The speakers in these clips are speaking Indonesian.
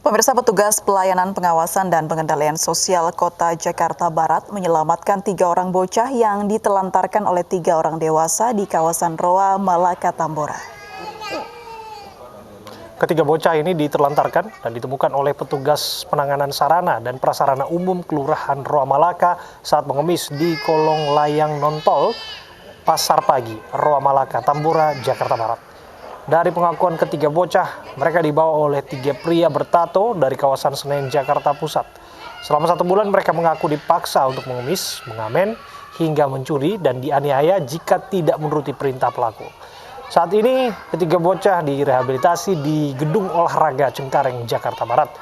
Pemirsa, petugas pelayanan pengawasan dan pengendalian sosial Kota Jakarta Barat menyelamatkan 3 orang bocah yang ditelantarkan oleh 3 orang dewasa di kawasan Roa, Malaka, Tambora. Ketiga bocah ini ditelantarkan dan ditemukan oleh petugas penanganan sarana dan prasarana umum Kelurahan Roa Malaka saat mengemis di kolong layang non-tol Pasar Pagi, Roa Malaka, Tambora, Jakarta Barat. Dari pengakuan ketiga bocah, mereka dibawa oleh 3 pria bertato dari kawasan Senen, Jakarta Pusat. Selama 1 bulan mereka mengaku dipaksa untuk mengemis, mengamen, hingga mencuri dan dianiaya jika tidak menuruti perintah pelaku. Saat ini, ketiga bocah direhabilitasi di Gedung Olahraga Cengkareng, Jakarta Barat.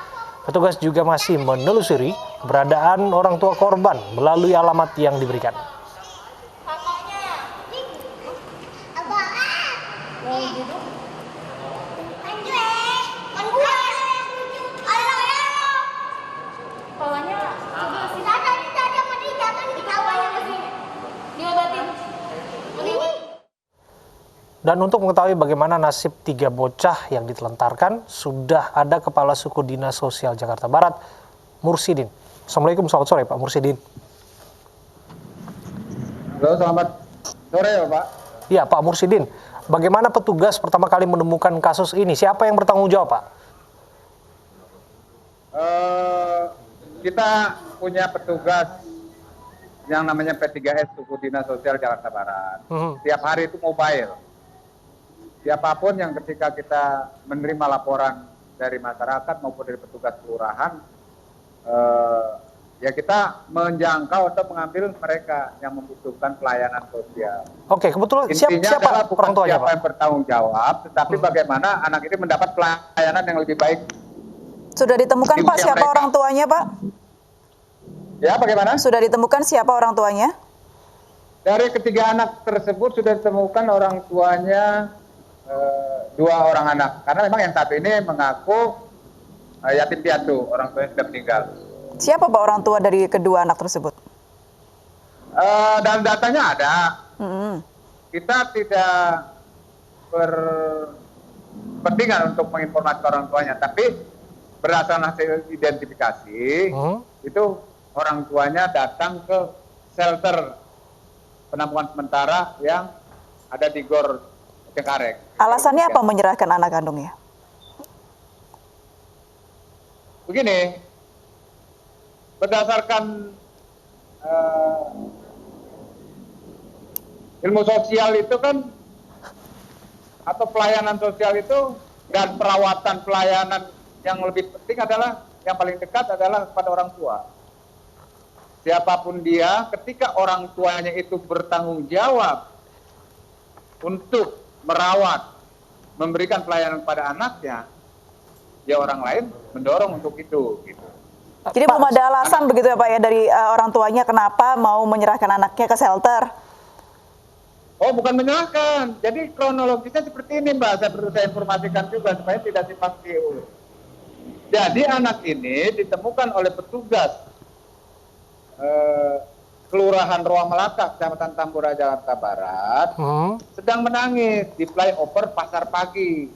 Petugas juga masih menelusuri keberadaan orang tua korban melalui alamat yang diberikan. Dan untuk mengetahui bagaimana nasib 3 bocah yang ditelantarkan, sudah ada Kepala Suku Dinas Sosial Jakarta Barat, Mursidin. Assalamualaikum, selamat sore Pak Mursidin. Halo, selamat sore ya Pak. Iya Pak Mursidin, bagaimana petugas pertama kali menemukan kasus ini? Siapa yang bertanggung jawab Pak? Kita punya petugas yang namanya P3S Suku Dinas Sosial Jakarta Barat. Tiap hari itu mobile. Siapapun yang ketika kita menerima laporan dari masyarakat maupun dari petugas kelurahan, ya kita menjangkau atau mengambil mereka yang membutuhkan pelayanan sosial. Oke, kebetulan Intinya siapa adalah bukan orang tuanya siapa Pak? yang bertanggung jawab, tetapi bagaimana anak ini mendapat pelayanan yang lebih baik. Sudah ditemukan Pak siapa orang tuanya Pak? Ya, bagaimana? Sudah ditemukan siapa orang tuanya? Dari ketiga anak tersebut sudah ditemukan orang tuanya 2 orang anak. Karena memang yang satu ini mengaku yatim piatu, orang tuanya sudah meninggal. Siapa Pak orang tua dari kedua anak tersebut? Dan datanya ada. Kita tidak berkepentingan untuk menginformasikan orang tuanya, tapi berdasarkan hasil identifikasi, itu orang tuanya datang ke shelter penampungan sementara yang ada di Gor Cengkareng. Alasannya apa menyerahkan anak kandungnya? Begini, berdasarkan ilmu sosial itu kan, atau pelayanan sosial itu, dan perawatan pelayanan yang lebih penting adalah, yang paling dekat adalah pada orang tua. Siapapun dia, ketika orang tuanya itu bertanggung jawab untuk merawat, memberikan pelayanan pada anaknya, ya orang lain mendorong untuk itu. Gitu. Jadi belum ada alasan begitu ya Pak ya dari orang tuanya kenapa mau menyerahkan anaknya ke shelter? Oh, bukan menyerahkan. Jadi kronologisnya seperti ini Mbak, saya perlu saya informasikan juga supaya tidak simpang siur. Jadi anak ini ditemukan oleh petugas Kelurahan Roa Malaka, Kecamatan Tambora, Jakarta Barat, sedang menangis di flyover Pasar Pagi.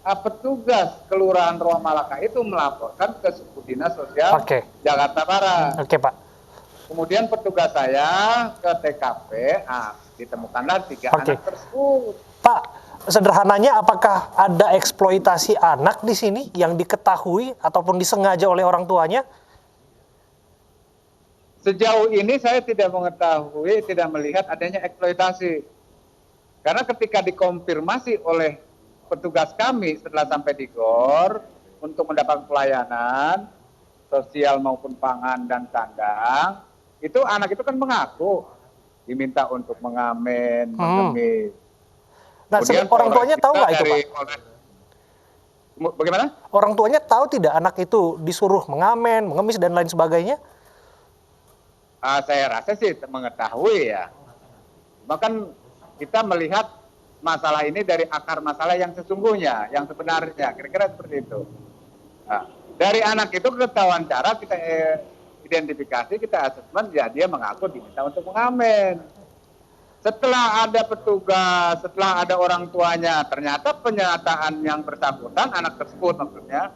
Petugas Kelurahan Roa Malaka itu melaporkan ke Suku Dinas Sosial Jakarta Barat. Oke Pak. Kemudian petugas saya ke TKP, ditemukanlah 3 anak tersebut. Pak, sederhananya apakah ada eksploitasi anak di sini yang diketahui ataupun disengaja oleh orang tuanya? Sejauh ini saya tidak mengetahui, tidak melihat adanya eksploitasi. Karena ketika dikonfirmasi oleh petugas kami setelah sampai di GOR untuk mendapat pelayanan sosial maupun pangan dan sandang, itu anak itu kan mengaku diminta untuk mengamen, mengemis. Nah, orang tuanya tahu nggak itu Pak? Bagaimana? Orang tuanya tahu tidak anak itu disuruh mengamen, mengemis dan lain sebagainya? Saya rasa sih mengetahui ya. Bahkan kita melihat masalah ini dari akar masalah yang sesungguhnya, yang sebenarnya, kira-kira seperti itu. Dari anak itu ketahuan cara kita identifikasi, kita asesmen, ya dia mengaku diminta untuk mengamen. Setelah ada petugas, setelah ada orang tuanya, ternyata penyataan yang bersangkutan, anak tersebut maksudnya,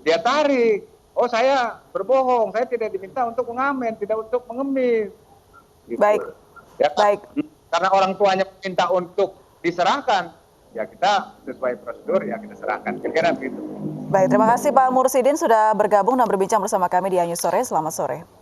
dia tarik. Oh, saya berbohong, saya tidak diminta untuk mengamen, tidak untuk mengemis. Gitu. Baik. Ya, Baik. karena orang tuanya minta untuk diserahkan, ya kita sesuai prosedur ya kita serahkan. Kira-kira begitu. Baik, terima kasih Pak Mursidin sudah bergabung dan berbincang bersama kami di News Sore. Selamat sore.